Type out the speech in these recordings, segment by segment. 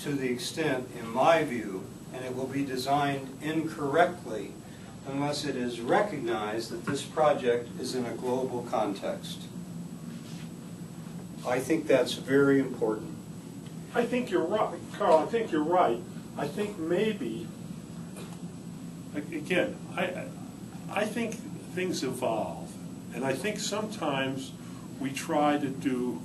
to the extent, in my view, and it will be designed incorrectly unless it is recognized that this project is in a global context. I think that's very important. I think you're right, Carl. I think you're right. I think maybe, again, I think things evolve, and I think sometimes we try to do,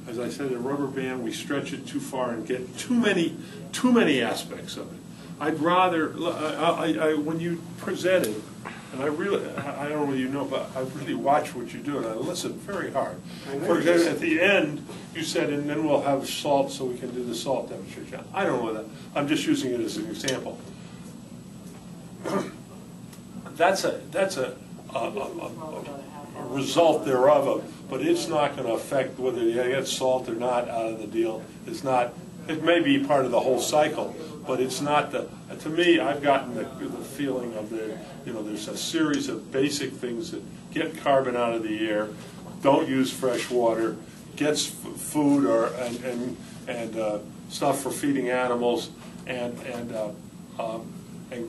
as I said, a rubber band. We stretch it too far and get too many aspects of it. I'd rather, when you presented, and I don't know you know, but I really watch what you do, and I listen very hard. For example, at the end, you said, and then we'll have salt so we can do the salt demonstration. I don't know that. I'm just using it as an example. That's a result thereof, but it's not going to affect whether you get salt or not out of the deal. It's not. It may be part of the whole cycle, but it's not the. To me, I've gotten the feeling of there's a series of basic things that get carbon out of the air, don't use fresh water, gets food and stuff for feeding animals, and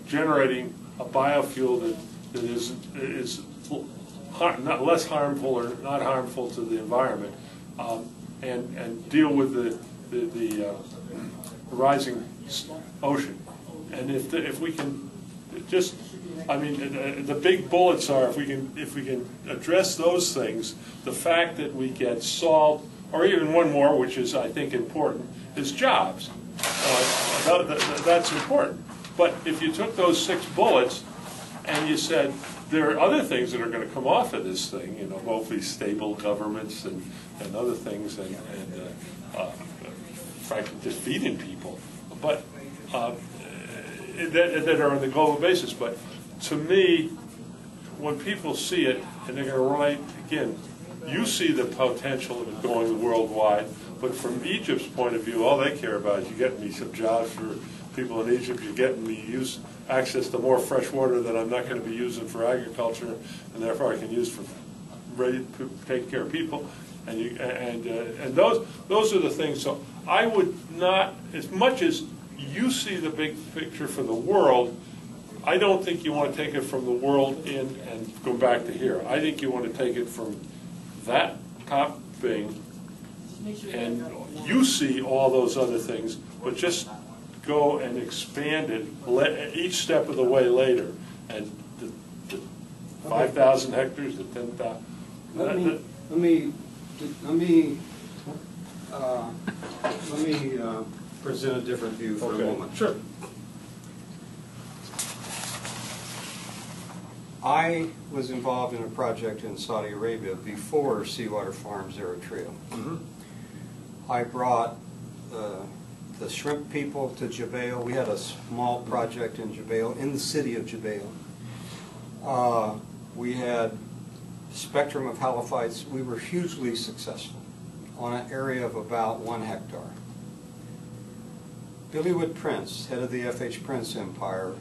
generating a biofuel that is not less harmful or not harmful to the environment, and deal with the rising ocean. And if we can just, I mean, the big bullets are if we can address those things, the fact that we get salt, or even one more, which is I think important, is jobs. That's important. But if you took those 6 bullets and you said there are other things that are going to come off of this thing, hopefully stable governments and other things, and frankly just feeding people, but that are on the global basis. But to me, when people see it, and they're going to write, again, you see the potential of it going worldwide, but from Egypt's point of view, all they care about is you getting me some jobs for people in Egypt, you're getting me access to more fresh water that I'm not going to be using for agriculture, and therefore I can use for taking care of people, and those are the things. So I would not, as much as you see the big picture for the world, I don't think you want to take it from the world and go back to here. I think you want to take it from that top thing, and you see all those other things, but just go and expand it each step of the way later. And the 5,000 hectares, the 10,000. Let me present a different view for a moment. Sure. I was involved in a project in Saudi Arabia before Seawater Farms Eritrea. Mm-hmm. I brought the shrimp people to Jubail. We had a small project in Jubail, in the city of Jubail. We had spectrum of halophytes. We were hugely successful on an area of about 1 hectare. Billywood Prince, head of the F.H. Prince Empire,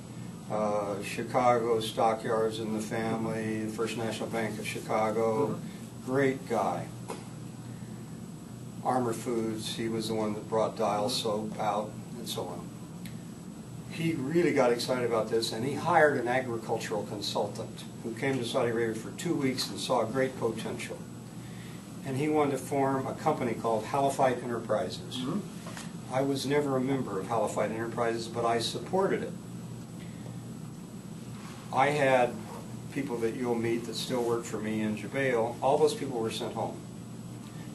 Chicago Stockyards in the family, First National Bank of Chicago, great guy. Armor Foods, he was the one that brought Dial soap out, and so on. He really got excited about this, and he hired an agricultural consultant who came to Saudi Arabia for 2 weeks and saw great potential. And he wanted to form a company called Halophyte Enterprises. Mm-hmm. I was never a member of Halophyte Enterprises, but I supported it. I had people that you'll meet that still work for me in Jubail. All those people were sent home.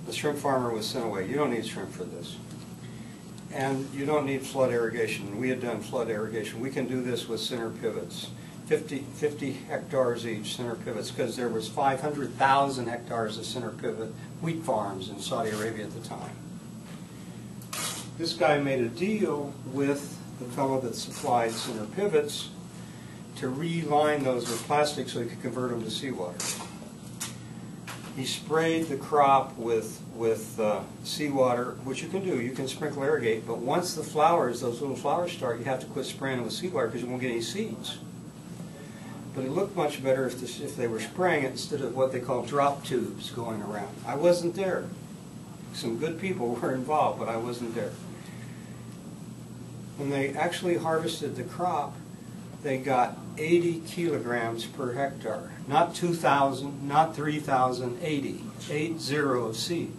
The shrimp farmer was sent away. You don't need shrimp for this. And you don't need flood irrigation. We had done flood irrigation. We can do this with center pivots. 50 hectares each, center pivots, because there was 500,000 hectares of center pivot wheat farms in Saudi Arabia at the time. This guy made a deal with the fellow that supplied center pivots to reline those with plastic so he could convert them to seawater. He sprayed the crop with seawater, which you can do. You can sprinkle irrigate, but once the flowers, those little flowers start, you have to quit spraying them with seawater because you won't get any seeds. But it looked much better if they were spraying it instead of what they call drop tubes going around. I wasn't there. Some good people were involved, but I wasn't there. When they actually harvested the crop, they got 80 kilograms per hectare. Not 2,000, not 3,000, 80. 80 of seed.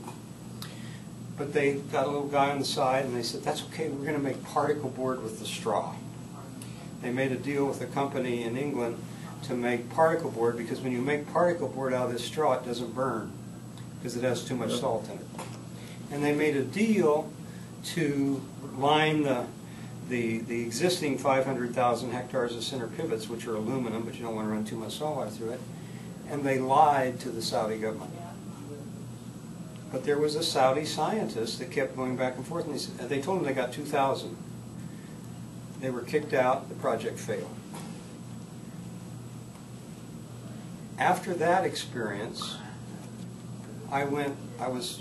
But they got a little guy on the side and they said, that's okay, we're going to make particle board with the straw. They made a deal with a company in England to make particle board, because when you make particle board out of this straw, it doesn't burn because it has too much salt in it. And they made a deal to line the existing 500,000 hectares of center pivots, which are aluminum, but you don't want to run too much salt water through it, and they lied to the Saudi government. But there was a Saudi scientist that kept going back and forth, and they told them they got 2,000. They were kicked out, the project failed. After that experience, I was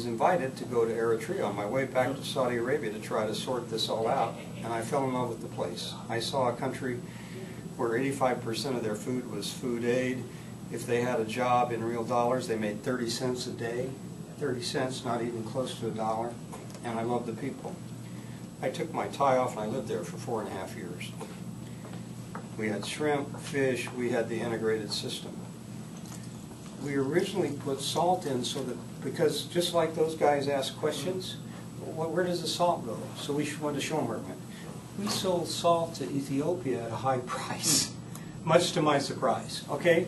invited to go to Eritrea on my way back to Saudi Arabia to try to sort this all out, and I fell in love with the place. I saw a country where 85% of their food was food aid. If they had a job in real dollars, they made 30 cents a day. 30 cents, not even close to $1, and I loved the people. I took my tie off and I lived there for 4.5 years. We had shrimp, fish, we had the integrated system. We originally put salt in so that, because just like those guys asked questions, well, where does the salt go? So we wanted to show them where it went. We sold salt to Ethiopia at a high price, much to my surprise, okay?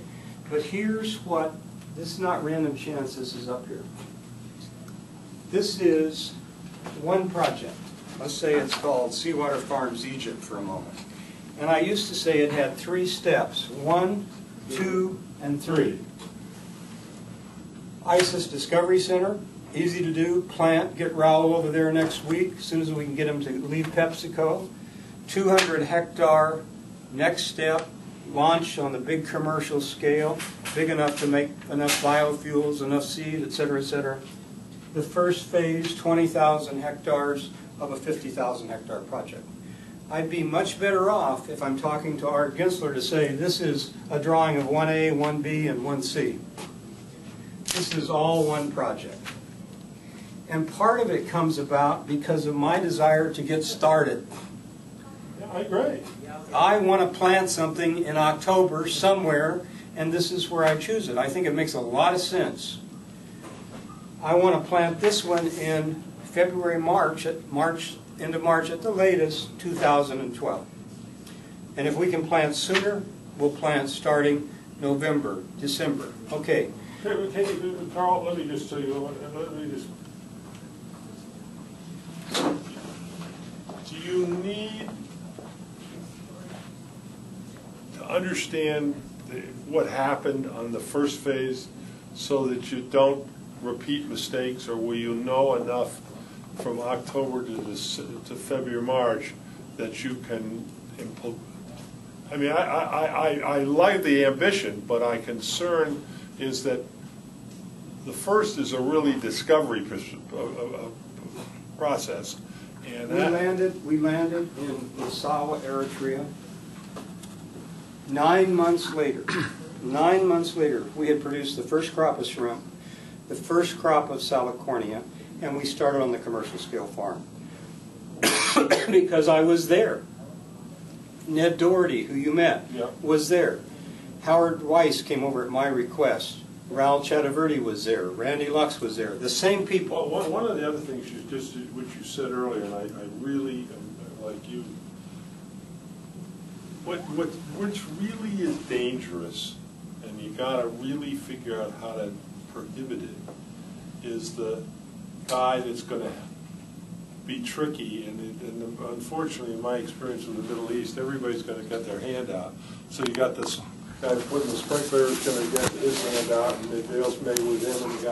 But here's what, this is not random chance, this is up here. This is one project. Let's say it's called Seawater Farms Egypt for a moment. And I used to say it had 3 steps, 1, 2, and 3. ISIS Discovery Center, easy to do, plant, get Raul over there next week, as soon as we can get him to leave PepsiCo. 200 hectare, next step, launch on the big commercial scale, big enough to make enough biofuels, enough seed, et cetera, et cetera. The first phase, 20,000 hectares of a 50,000 hectare project. I'd be much better off if I'm talking to Art Gensler to say this is a drawing of 1A, 1B, and 1C. This is all one project. And part of it comes about because of my desire to get started. Yeah, I agree. I want to plant something in October somewhere, and this is where I choose it. I think it makes a lot of sense. I want to plant this one in February, end of March at the latest, 2012. And if we can plant sooner, we'll plant starting November, December. Okay. Carl, let me just tell you, do you need to understand what happened on the first phase so that you don't repeat mistakes, or will you know enough from October to February, March that you can implement? I mean, I like the ambition, but my concern is that the first is a really discovery process. And we landed in Massawa, Eritrea. 9 months later, 9 months later, we had produced the first crop of shrimp, the first crop of salicornia, and we started on the commercial scale farm. Because I was there. Ned Doherty, who you met, was there. Howard Weiss came over at my request. Raul Chattaverdi was there. Randy Lux was there. The same people. Well, one of the other things which you said earlier, and I really like you. What's really is dangerous, and you got to really figure out how to prohibit it, is the guy that's going to be tricky, and unfortunately, in my experience in the Middle East, everybody's going to get their hand out. So you got this guy putting the sprinkler is going to get his hand out, and the deal's made with him, and the guy